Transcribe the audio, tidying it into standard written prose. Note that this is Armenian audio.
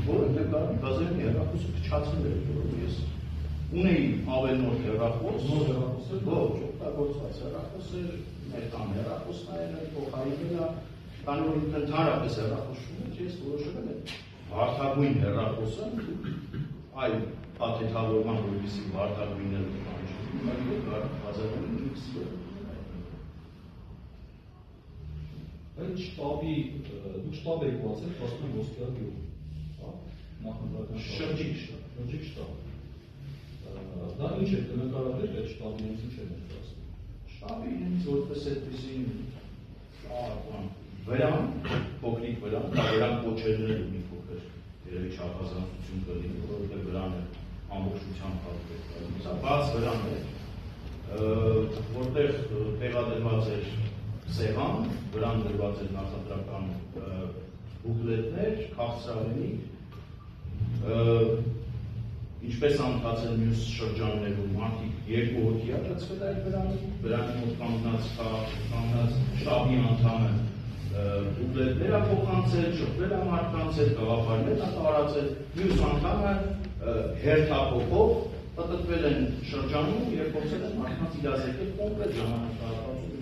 որովհետև գազային հեռախոսը փչացել էր, որով ես ունեի ավելնոր հեռախոս, ոչ, օգտագործված հեռախոս էր, մեր տան հեռախոսն էր, փոխարինել է, քանի որ ընդհանրապես հեռախոս ունի, ես որոշել եմ վարդագույն հեռախոսը, այլ փաթեթավորման, որպեսզի վարդագույնը Այդ շտաբ եք բացել, ասում եմ ոսկյալ գյուղ, նախնական շրջիկ շտաբ։ Դա ինչ է կնկարագրել այդ շտաբի ինչ է ներկայացնում։ Շտաբի ինձ որպես այդպիսի վրան, փոքրիկ վրան, դա վրան կոչելն ունի փոքր, երևի չափազանցություն կլինի, որովհետև վրանը ամբողջությամբ հատվել։ Սա բաց վրան է, որտեղ տեղադրված էր սեղան, վրան դրված էր նախընտրական բուկլետներ, քաղցրավենիք, ինչպես անցկացել մյուս շրջաններում մարդիկ երկու հոգի է լցվել այդ վրանի մոտ կանգնած շտաբի անդամը բուկլետներ է փոխանցել, շփվել է մարդկանց հետ, գաղափարներ է տարածել, մյուս անդամը հերթափոխով պտտվել են շրջանում և փորձել են մարդկանց իրազեկել կոնկրետ ժամանակահատվածում